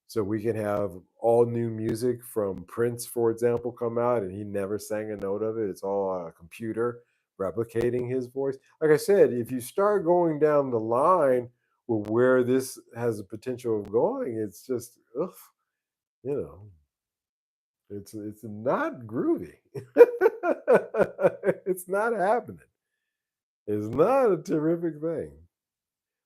So we can have all new music from Prince, for example, come out and he never sang a note of it. It's all a computer replicating his voice. Like I said, if you start going down the line with where this has the potential of going, it's just ugh, you know, it's not groovy. It's not happening. It's not a terrific thing.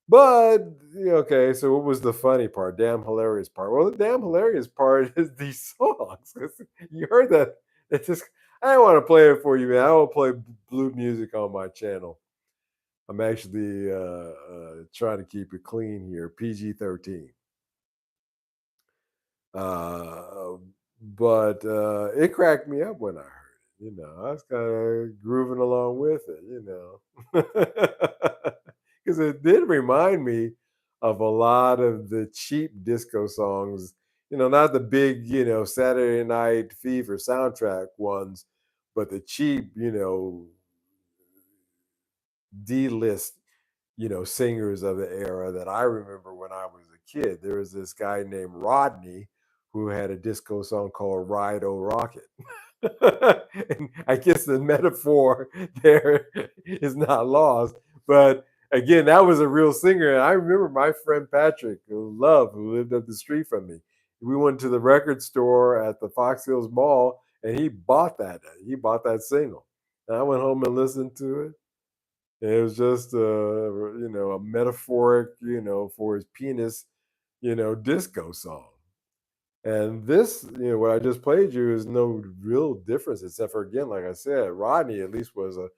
But okay, so what was the funny part? Damn hilarious part. Well, the damn hilarious part is these songs. You heard that? It's just I don't want to play it for you, man. I don't play blue music on my channel. I'm actually trying to keep it clean here, PG-13. Uh, but it cracked me up when I heard it. I was kind of grooving along with it, because it did remind me of a lot of the cheap disco songs. Not the big, Saturday Night Fever soundtrack ones, but the cheap, D-list, singers of the era that I remember when I was a kid. There was this guy named Rodney who had a disco song called Ride O Rocket. And I guess the metaphor there is not lost. But again, that was a real singer. And I remember my friend Patrick, who lived up the street from me. We went to the record store at the Fox Hills Mall and he bought that. He bought that single. And I went home and listened to it. It was just a metaphoric, for his penis, disco song. And this, what I just played you is no real difference, except for, again, like I said, Rodney at least was a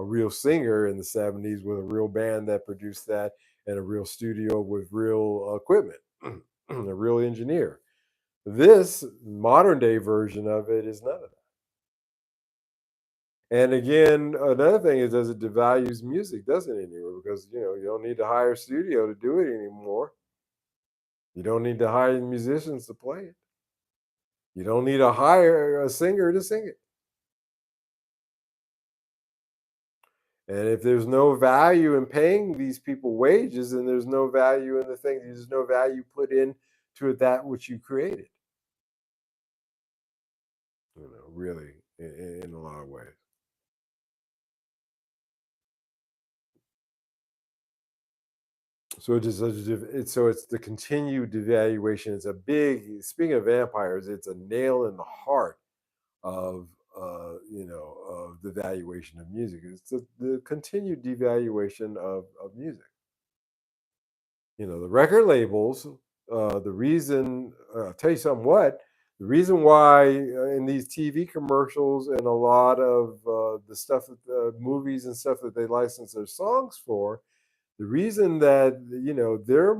real singer in the 70s with a real band that produced that and a real studio with real equipment, a real engineer. This modern day version of it is none of that. And again, another thing is, does it devalues music, doesn't it, anymore? Because you don't need to hire a studio to do it anymore. You don't need to hire musicians to play it. You don't need to hire a singer to sing it. And if there's no value in paying these people wages, then there's no value in the thing. There's no value put in to that which you created. Really, in a lot of ways. So it's the continued devaluation. It's a big. Speaking of vampires, it's a nail in the heart of of the valuation of music. It's the continued devaluation of music. The record labels. The reason, I'll tell you something. The reason why in these TV commercials and a lot of the stuff, that the movies and stuff that they license their songs for, the reason that they're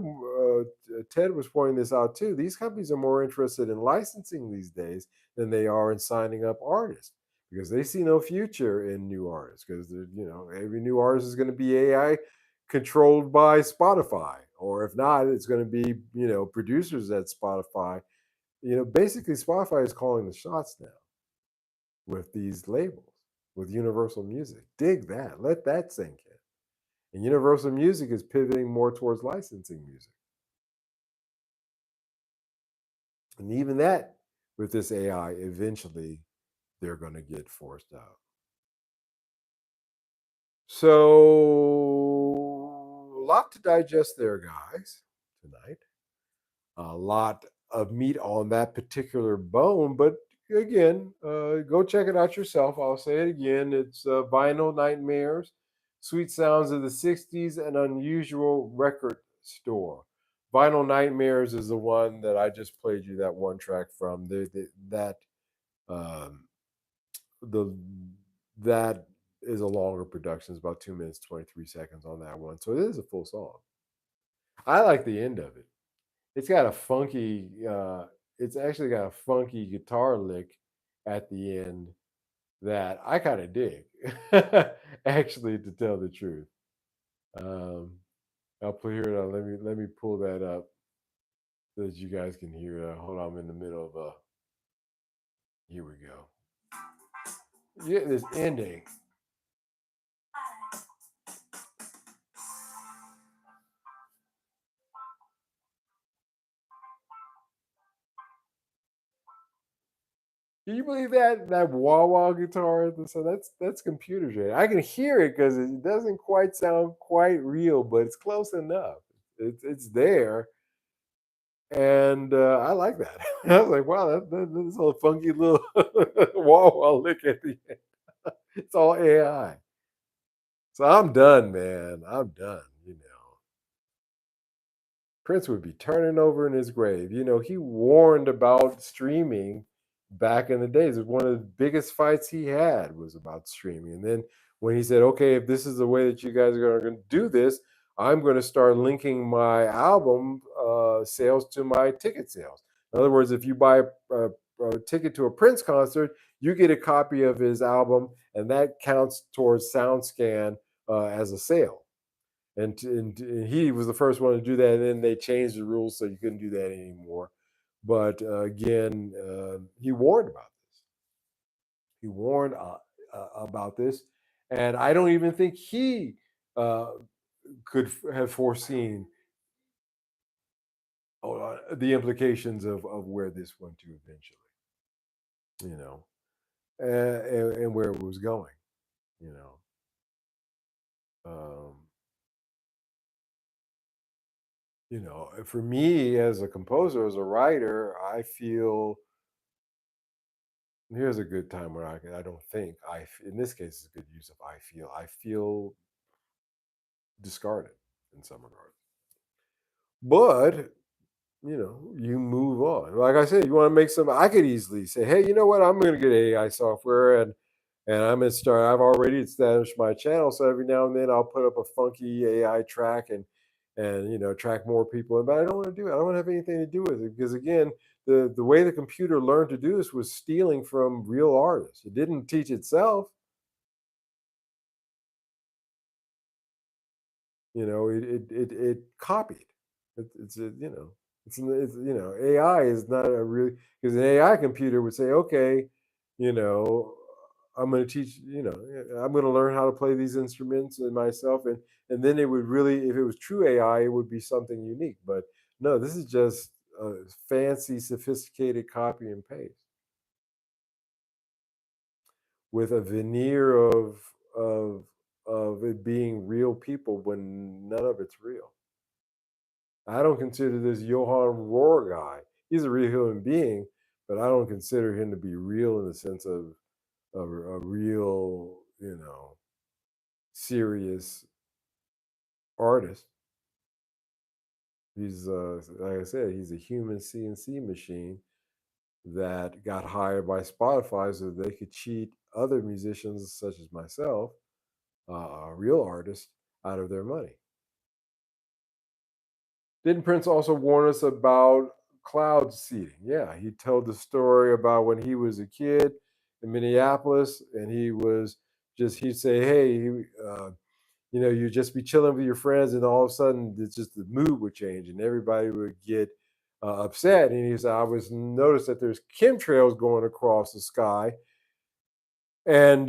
Ted was pointing this out too. These companies are more interested in licensing these days than they are in signing up artists because they see no future in new artists because every new artist is going to be AI controlled by Spotify, or if not, it's going to be producers at Spotify. Basically, Spotify is calling the shots now with these labels, with Universal Music. Dig that, let that sink in. And Universal Music is pivoting more towards licensing music. And even that, with this AI, eventually they're going to get forced out. So, a lot to digest there, guys, tonight. A lot of meat on that particular bone. But again, go check it out yourself. I'll say it again. It's Vinyl Nightmares, Sweet Sounds of the 60s, an Unusual Record Store. Vinyl Nightmares is the one that I just played you that one track from. Um, the that is a longer production. It's about 2 minutes 23 seconds on that one, so it is a full song. I like the end of it. It's got a funky. It's actually got a funky guitar lick at the end that I kind of dig. Actually, to tell the truth, um, I'll put here. Let me pull that up so that you guys can hear. Hold on, I'm in the middle of a. Here we go. Yeah, this ending. Can you believe that wah wah guitar? So that's computer generated. I can hear it because it doesn't quite sound quite real, but it's close enough. It's there, and I like that. I was like, wow, that's a funky little wah wah lick at the end. It's all AI. So I'm done, man. I'm done. Prince would be turning over in his grave. He warned about streaming back in the days. One of the biggest fights he had was about streaming. And then when he said, "Okay, if this is the way that you guys are going to do this, I'm going to start linking my album sales to my ticket sales." In other words, if you buy a ticket to a Prince concert, you get a copy of his album, and that counts towards SoundScan as a sale. And he was the first one to do that. And then they changed the rules so you couldn't do that anymore. But again, he warned about this. He warned about this, and I don't even think he uh, could have foreseen the implications of where this went to eventually. You know, and where it was going. You know. Um, for me as a composer, as a writer, I feel here's a good time where I don't think in this case it's a good use of I feel discarded in some regards, but you move on. Like I said, you want to make some. I could easily say, hey, you know what? I'm going to get AI software and I'm going to start. I've already established my channel, so every now and then I'll put up a funky AI track and track more people. But I don't want to do it. I don't want to have anything to do with it because again, the way the computer learned to do this was stealing from real artists. It didn't teach itself. It copied. It's AI is not a really, because an AI computer would say, okay, you know I'm going to teach, I'm going to learn how to play these instruments and myself, and then it would really, if it was true AI, it would be something unique. But no, this is just a fancy, sophisticated copy and paste with a veneer of of it being real people when none of it's real. I don't consider this Johann Rohr guy. He's a real human being, but I don't consider him to be real in the sense of a real, serious artist. He's like I said, he's a human CNC machine that got hired by Spotify so they could cheat other musicians such as myself, real artists, out of their money. Didn't Prince also warn us about cloud seeding? Yeah, he told the story about when he was a kid in Minneapolis, and he'd say, "Hey, you'd just be chilling with your friends, and all of a sudden, it's just the mood would change, and everybody would get upset." And he said, "I was noticed that there's chemtrails going across the sky, and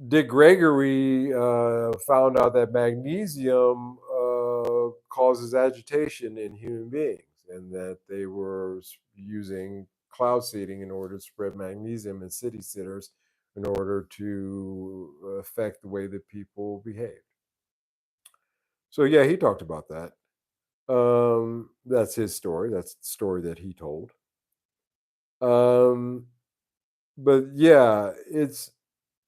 Dick Gregory found out that magnesium causes agitation in human beings, and that they were using cloud seeding in order to spread magnesium in city centers in order to affect the way that people behave." So yeah, he talked about that. That's his story. That's the story that he told. Um, but yeah,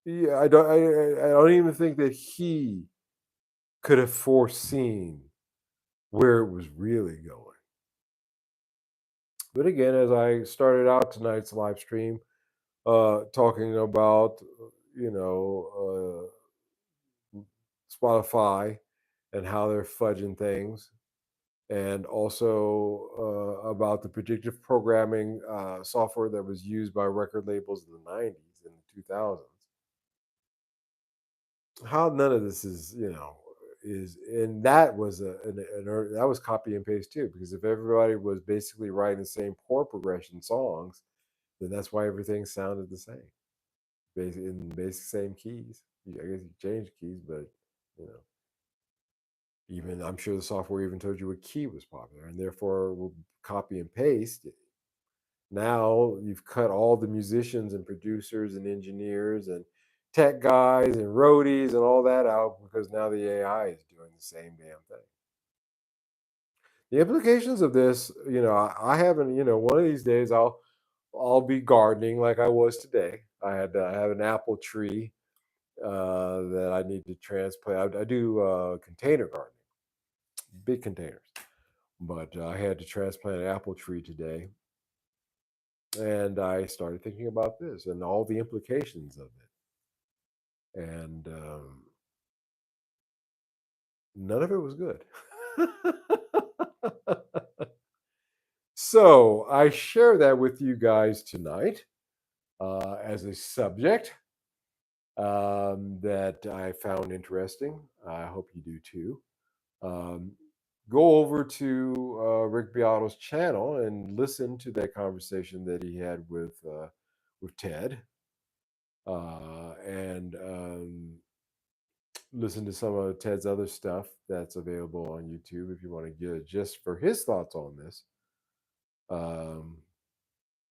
I don't even think that he could have foreseen where it was really going. But again, as I started out tonight's live stream, talking about, you know, Spotify and how they're fudging things, and also about the predictive programming software that was used by record labels in the 90s and the 2000s. How none of this is, and that was that was copy and paste too, because if everybody was basically writing the same chord progression songs, then that's why everything sounded the same, in basic same keys. I guess you change keys, but you know, even I'm sure the software even told you what key was popular, and therefore will copy and paste. Now you've cut all the musicians and producers and engineers and tech guys and roadies and all that out, because now the AI is doing the same damn thing. The implications of this, I haven't, one of these days I'll be gardening like I was today. I have an apple tree that I need to transplant. I do container gardening, big containers, but I had to transplant an apple tree today, And I started thinking about this and all the implications of it. And none of it was good. So I share that with you guys tonight as a subject that I found interesting. I hope you do too. Um, Go over to Rick Beato's channel and listen to that conversation that he had with Ted, and listen to some of Ted's other stuff that's available on YouTube if you want to get it just for his thoughts on this. Um,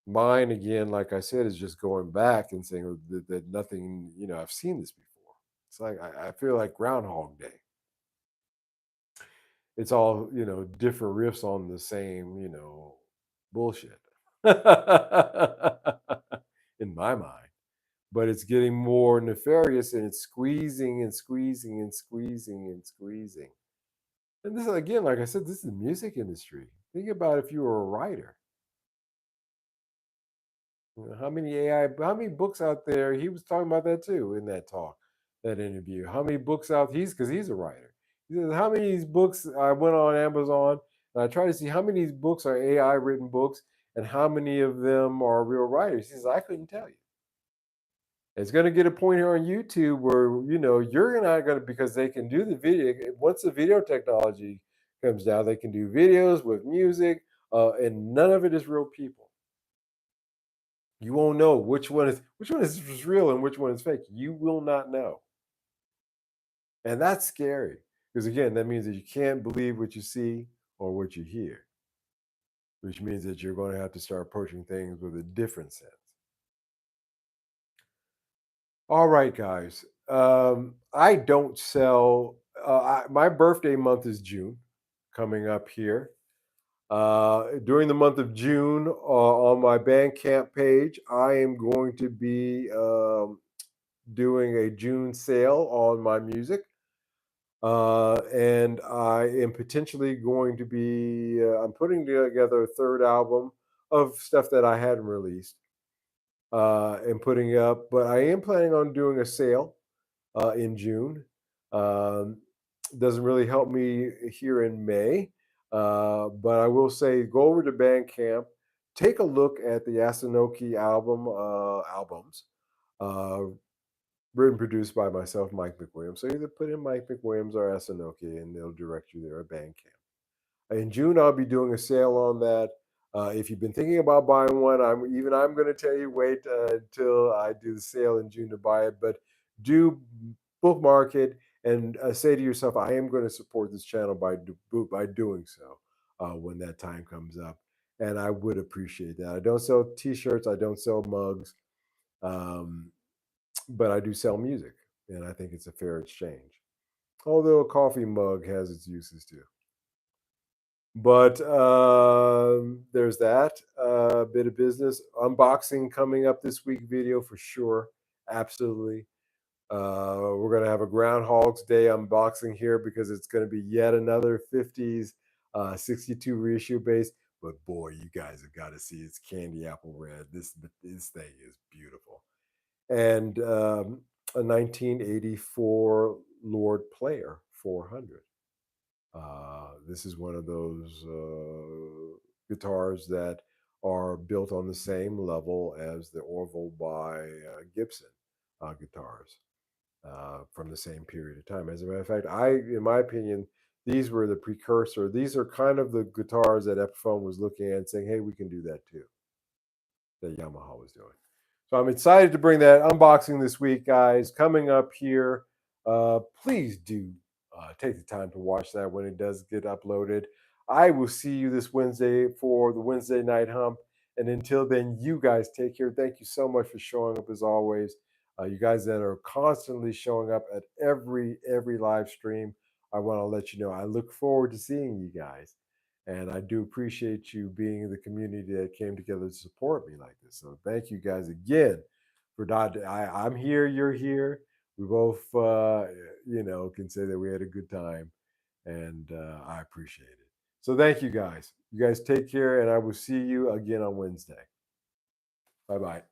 Mine, again, like I said, is just going back and saying that nothing, I've seen this before. It's like I feel like Groundhog Day. It's all, different riffs on the same, bullshit in my mind. But it's getting more nefarious and it's squeezing and squeezing and squeezing and squeezing. And this, again, like I said, this is the music industry. Think about if you were a writer. How many how many books out there? He was talking about that too in that talk, that interview. How many books out? Because he's a writer. He says, how many of these books? I went on Amazon and I tried to see how many of these books are AI written books and how many of them are real writers. He says, I couldn't tell you. It's going to get a point here on YouTube where you're not going to, because they can do the video. Once the video technology comes down, they can do videos with music, and none of it is real people. You won't know which one is real and which one is fake. You will not know. And that's scary. Because again, that means that you can't believe what you see or what you hear, which means that you're going to have to start approaching things with a different sense. All right, guys. I don't sell. My birthday month is June, coming up here. During the month of June, on my Bandcamp page, I am going to be doing a June sale on my music. And I am potentially going to be, I'm putting together a third album of stuff that I hadn't released and putting it up. But I am planning on doing a sale in June. Um, doesn't really help me here in May. But I will say go over to Bandcamp, take a look at the Asanoki albums. Uh, Written produced by myself, Mike McWilliams. So either put in Mike McWilliams or Asanoki, and they'll direct you there at Bandcamp. In June, I'll be doing a sale on that. If you've been thinking about buying one, I'm going to tell you wait until I do the sale in June to buy it. But do bookmark it and say to yourself, I am going to support this channel by doing so when that time comes up. And I would appreciate that. I don't sell T-shirts. I don't sell mugs. Um, but I do sell music, and I think it's a fair exchange. Although a coffee mug has its uses too. But there's that bit of business. Unboxing coming up this week, video for sure. Absolutely. We're going to have a Groundhog's Day unboxing here because it's going to be yet another 50s 62 reissue base. But boy, you guys have got to see its candy apple red. This thing is beautiful. And a 1984 Lord Player 400. This is one of those guitars that are built on the same level as the Orville by Gibson guitars from the same period of time. As a matter of fact, in my opinion, these were the precursor. These are kind of the guitars that Epiphone was looking at and saying, hey, we can do that too, that Yamaha was doing. So I'm excited to bring that unboxing this week, guys. Coming up here, please do take the time to watch that when it does get uploaded. I will see you this Wednesday for the Wednesday Night Hump. And until then, you guys take care. Thank you so much for showing up as always. You guys that are constantly showing up at every live stream. I want to let you know I look forward to seeing you guys. And I do appreciate you being the community that came together to support me like this. So thank you guys again for not. I'm here, you're here. We both, can say that we had a good time, and I appreciate it. So thank you guys. You guys take care, and I will see you again on Wednesday. Bye bye.